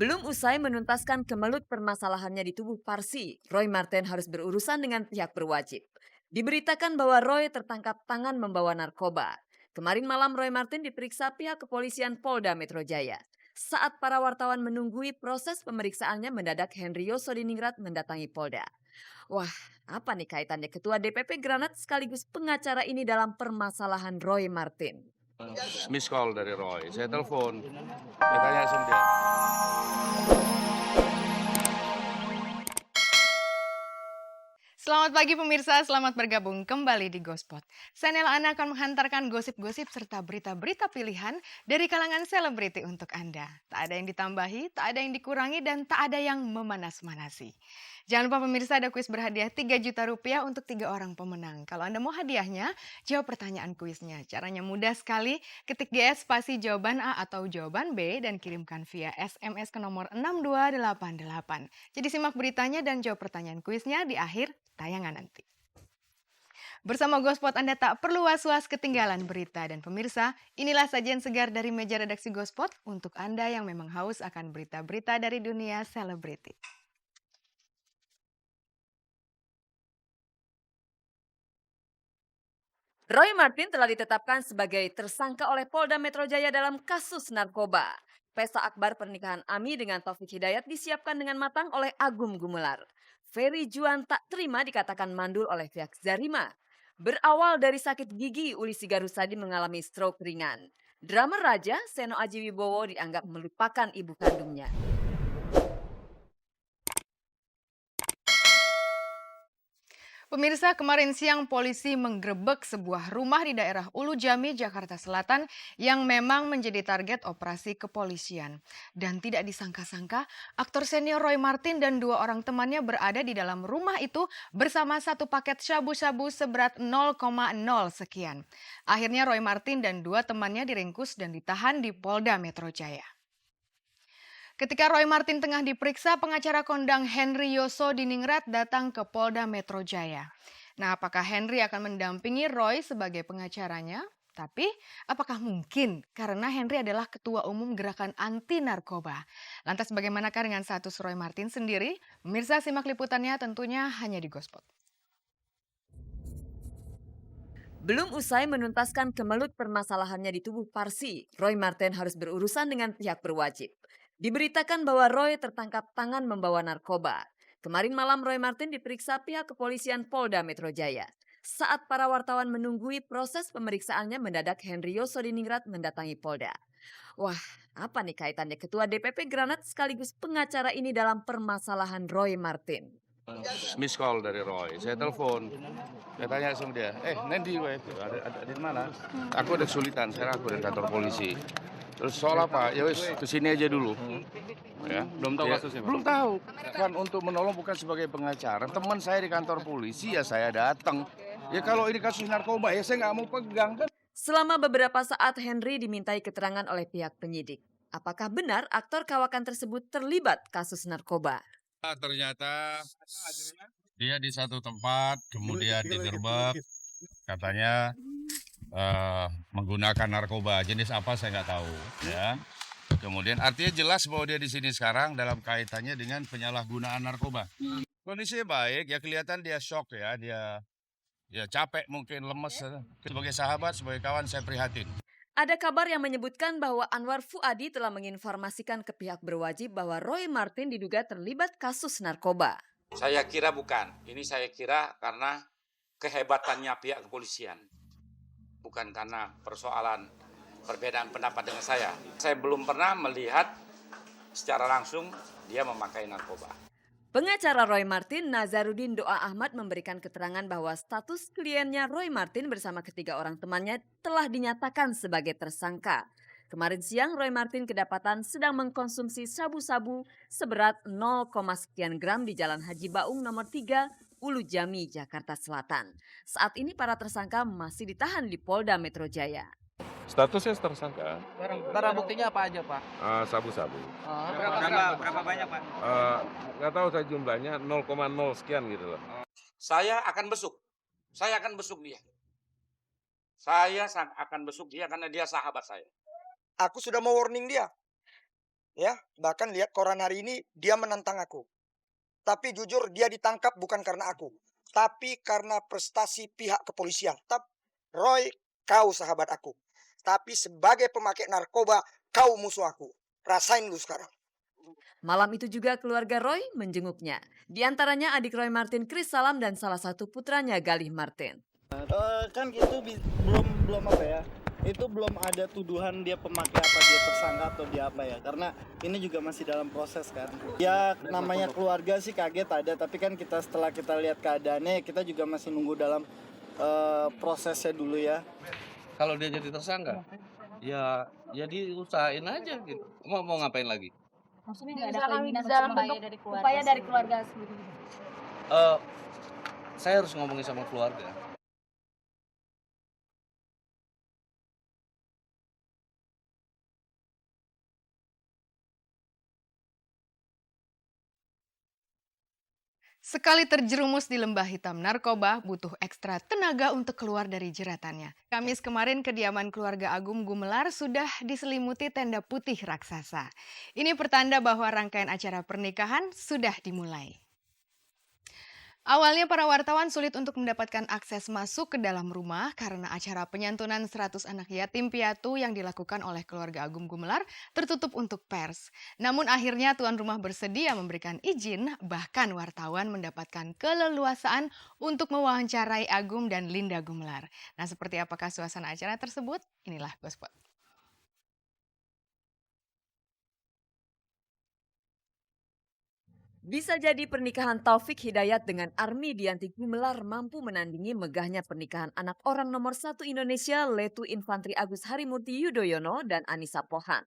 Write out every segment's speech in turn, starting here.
Belum usai menuntaskan kemelut permasalahannya di tubuh Parsi, Roy Marten harus berurusan dengan pihak berwajib. Diberitakan bahwa Roy tertangkap tangan membawa narkoba. Kemarin malam Roy Martin diperiksa pihak kepolisian Polda Metro Jaya. Saat para wartawan menunggui proses pemeriksaannya mendadak Henry Yosodiningrat mendatangi Polda. Wah, apa nih kaitannya Ketua DPP Granat sekaligus pengacara ini dalam permasalahan Roy Martin? Miss call dari Roy, saya telepon, saya tanya sama dia. Selamat pagi pemirsa, selamat bergabung kembali di Gospot. Channel Anda akan menghantarkan gosip-gosip serta berita-berita pilihan dari kalangan selebriti untuk Anda. Tak ada yang ditambahi, tak ada yang dikurangi, dan tak ada yang memanas-manasi. Jangan lupa pemirsa ada kuis berhadiah 3 juta rupiah untuk 3 orang pemenang. Kalau Anda mau hadiahnya, jawab pertanyaan kuisnya. Caranya mudah sekali, ketik GS spasi jawaban A atau jawaban B dan kirimkan via SMS ke nomor 6288. Jadi simak beritanya dan jawab pertanyaan kuisnya di akhir tayangan nanti. Bersama Gospot Anda tak perlu was-was ketinggalan berita. Dan pemirsa, inilah sajian segar dari meja redaksi Gospot untuk Anda yang memang haus akan berita-berita dari dunia selebriti. Roy Martin telah ditetapkan sebagai tersangka oleh Polda Metro Jaya dalam kasus narkoba. Pesta akbar pernikahan Ami dengan Taufik Hidayat disiapkan dengan matang oleh Agung Gumelar. Ferry Juan tak terima dikatakan mandul oleh pihak Zarima. Berawal dari sakit gigi, Uli Sigarusadi mengalami stroke ringan. Drama Raja, Seno Aji Wibowo dianggap melupakan ibu kandungnya. Pemirsa, kemarin siang polisi menggerebek sebuah rumah di daerah Ulu Jami, Jakarta Selatan yang memang menjadi target operasi kepolisian. Dan tidak disangka-sangka, aktor senior Roy Martin dan 2 orang temannya berada di dalam rumah itu bersama satu paket syabu-syabu seberat 0,0 sekian. Akhirnya Roy Martin dan 2 temannya diringkus dan ditahan di Polda Metro Jaya. Ketika Roy Martin tengah diperiksa, pengacara kondang Henry Yosodiningrat datang ke Polda Metro Jaya. Nah, apakah Henry akan mendampingi Roy sebagai pengacaranya? Tapi, apakah mungkin karena Henry adalah ketua umum gerakan anti narkoba? Lantas bagaimanakah dengan status Roy Martin sendiri? Pemirsa simak liputannya tentunya hanya di Gospot. Belum usai menuntaskan kemelut permasalahannya di tubuh Parsi, Roy Martin harus berurusan dengan pihak berwajib. Diberitakan bahwa Roy tertangkap tangan membawa narkoba. Kemarin malam Roy Martin diperiksa pihak kepolisian Polda Metro Jaya. Saat para wartawan menunggui proses pemeriksaannya mendadak Henry Yosodiningrat mendatangi Polda. Wah, apa nih kaitannya Ketua DPP Granat sekaligus pengacara ini dalam permasalahan Roy Martin? Miss call dari Roy, saya telepon, saya tanya sama dia, Nandy, ada di mana? Aku ada kesulitan, sekarang aku dari kantor polisi. Terus soal apa? Ya wis, kesini aja dulu. Ya, Belum tahu ya, kasusnya, Pak? belum tahu. Kan untuk menolong bukan sebagai pengacara. Teman saya di kantor polisi ya saya datang. Ya kalau ini kasus narkoba ya saya nggak mau pegang kan. Selama beberapa saat Henry dimintai keterangan oleh pihak penyidik. Apakah benar aktor kawakan tersebut terlibat kasus narkoba? Ternyata dia di satu tempat, kemudian digerebek, katanya menggunakan narkoba. Jenis apa saya nggak tahu, ya. Kemudian artinya jelas bahwa dia di sini sekarang dalam kaitannya dengan penyalahgunaan narkoba. Kondisinya baik, ya kelihatan dia shock ya, dia capek mungkin lemes. Sebagai sahabat, sebagai kawan saya prihatin. Ada kabar yang menyebutkan bahwa Anwar Fuadi telah menginformasikan ke pihak berwajib bahwa Roy Martin diduga terlibat kasus narkoba. Saya kira bukan. Ini saya kira karena kehebatannya pihak kepolisian. Bukan karena persoalan perbedaan pendapat dengan saya. Saya belum pernah melihat secara langsung dia memakai narkoba. Pengacara Roy Martin, Nazarudin Doa Ahmad memberikan keterangan bahwa status kliennya Roy Martin bersama ketiga orang temannya telah dinyatakan sebagai tersangka. Kemarin siang Roy Martin kedapatan sedang mengkonsumsi sabu-sabu seberat 0, sekian gram di Jalan Haji Baung nomor 3, Ulu Jami, Jakarta Selatan. Saat ini para tersangka masih ditahan di Polda Metro Jaya. Statusnya tersangka. Barang buktinya apa aja, Pak? Sabu-sabu. Berapa banyak, Pak? Nggak tahu saya jumlahnya 0,0 sekian gitu loh. Saya akan besuk. Saya akan besuk dia. Saya akan besuk dia karena dia sahabat saya. Aku sudah mau warning dia. Ya, bahkan lihat koran hari ini dia menantang aku. Tapi jujur dia ditangkap bukan karena aku, tapi karena prestasi pihak kepolisian. Roy, kau sahabat aku. Tapi sebagai pemakai narkoba, kau musuh aku. Rasain lu sekarang. Malam itu juga keluarga Roy menjenguknya. Di antaranya adik Roy Martin, Chris Salam, dan salah satu putranya Galih Martin. Kan itu belum apa ya, itu belum ada tuduhan dia pemakai apa, dia tersangka atau dia apa ya, karena ini juga masih dalam proses kan. Ya namanya keluarga sih kaget ada, tapi kan setelah kita lihat keadaannya kita juga masih nunggu dalam prosesnya dulu ya. Kalau dia jadi tersangka, ya jadi usahain aja gitu. Mau ngapain lagi? Maksudnya nggak ada keinginan dalam bentuk upaya dari keluarga sendiri. Saya harus ngomongin sama keluarga. Sekali terjerumus di lembah hitam narkoba, butuh ekstra tenaga untuk keluar dari jeratannya. Kamis kemarin, kediaman keluarga Agung Gumelar sudah diselimuti tenda putih raksasa. Ini pertanda bahwa rangkaian acara pernikahan sudah dimulai. Awalnya para wartawan sulit untuk mendapatkan akses masuk ke dalam rumah karena acara penyantunan 100 anak yatim piatu yang dilakukan oleh keluarga Agung Gumelar tertutup untuk pers. Namun akhirnya tuan rumah bersedia memberikan izin, bahkan wartawan mendapatkan keleluasaan untuk mewawancarai Agung dan Linda Gumelar. Nah, seperti apakah suasana acara tersebut? Inilah Gospot. Bisa jadi pernikahan Taufik Hidayat dengan Army Dianti Gumelar mampu menandingi megahnya pernikahan anak orang nomor 1 Indonesia, Letu Infantri Agus Harimurti Yudhoyono dan Anissa Pohan.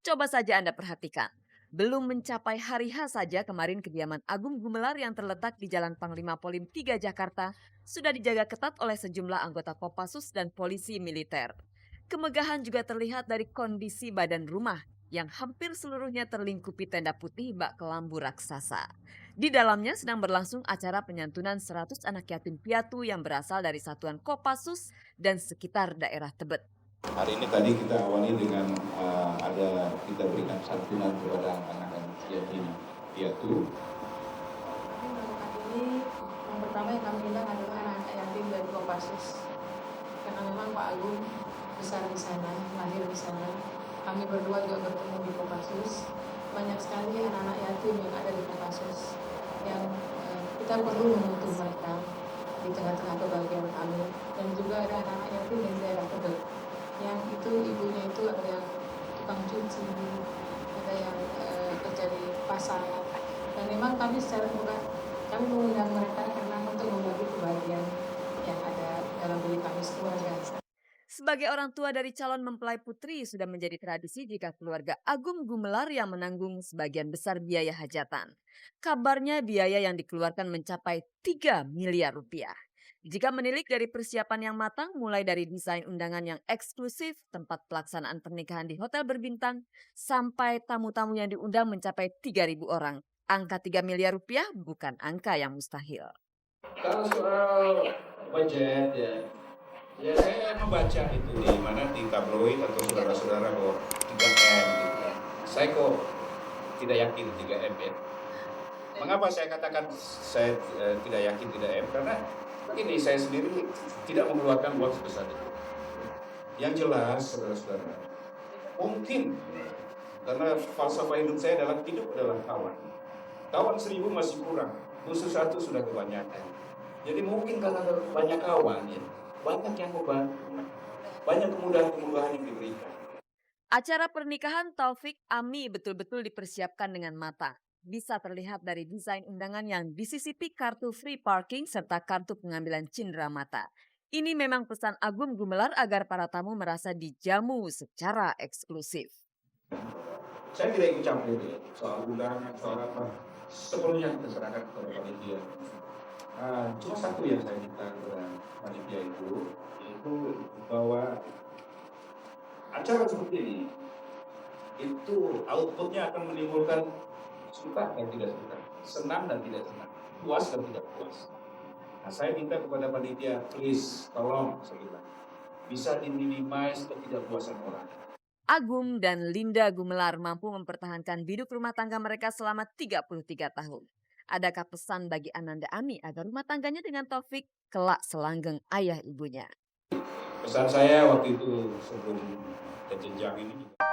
Coba saja Anda perhatikan, belum mencapai hari H saja kemarin kediaman Agung Gumelar yang terletak di Jalan Panglima Polim 3 Jakarta sudah dijaga ketat oleh sejumlah anggota Kopassus dan polisi militer. Kemegahan juga terlihat dari kondisi badan rumah yang hampir seluruhnya terlingkupi tenda putih bak kelambu raksasa. Di dalamnya sedang berlangsung acara penyantunan 100 anak yatim piatu yang berasal dari satuan Kopassus dan sekitar daerah Tebet. Hari ini tadi kita awali dengan kita berikan santunan kepada anak-anak yatim piatu. Ini yang pertama yang kami undang adalah anak-anak yatim dari Kopassus. Karena memang Pak Agung besar di sana, lahir di sana. Kami berdua juga bertemu di Kopassus. Banyak sekali anak-anak yatim yang ada di Kopassus yang kita perlu menuntun mereka di tengah-tengah kebahagiaan kami. Dan juga ada anak-anak yatim dari daerah Tebet yang itu ibunya itu ada yang tukang cuci, ada yang kerja di pasar. Dan memang kami secara murah kami mengundang mereka karena untuk membagi kebahagiaan yang ada dalam diri kami sekeluarga. Sebagai orang tua dari calon mempelai putri, sudah menjadi tradisi jika keluarga Agung Gumelar yang menanggung sebagian besar biaya hajatan. Kabarnya biaya yang dikeluarkan mencapai 3 miliar rupiah. Jika menilik dari persiapan yang matang, mulai dari desain undangan yang eksklusif, tempat pelaksanaan pernikahan di hotel berbintang, sampai tamu-tamu yang diundang mencapai 3.000 orang. Angka 3 miliar rupiah bukan angka yang mustahil. Kalau soal budget ya saya membaca itu di mana di tabloid atau saudara-saudara bahwa 3M gitu kan. Saya kok tidak yakin 3M ya. Mengapa saya katakan saya tidak yakin 3M? Karena begini, saya sendiri tidak mengeluarkan uang sebesar itu. Yang jelas saudara-saudara, mungkin karena falsafah hidup saya adalah hidup adalah kawan. Kawan 1000 masih kurang, musuh 1 sudah kebanyakan. Jadi mungkin karena banyak kawan ya, banyak yang membantu, banyak kemudahan-kemudahan yang diberikan. Acara pernikahan Taufik Ami betul-betul dipersiapkan dengan matang. Bisa terlihat dari desain undangan yang disisipi kartu free parking serta kartu pengambilan cindera mata. Ini memang pesan Agung Gumelar agar para tamu merasa dijamu secara eksklusif. Saya tidak ikut campur ya, soal undangan, soal apa, sepenuhnya terserahkan kepada panitia. Cuma satu yang saya minta kepada panitia itu, yaitu bahwa acara seperti ini itu outputnya akan menimbulkan suka dan tidak suka, senang dan tidak senang, puas dan tidak puas. Nah, saya minta kepada panitia, please, tolong, saya bilang, bisa diminimize ketidakpuasan orang. Agum dan Linda Gumelar mampu mempertahankan biduk rumah tangga mereka selama 33 tahun. Adakah pesan bagi Ananda Ami agar rumah tangganya dengan Taufik kelak selanggeng ayah ibunya? Pesan saya waktu itu sebelum ke jenjang ini juga.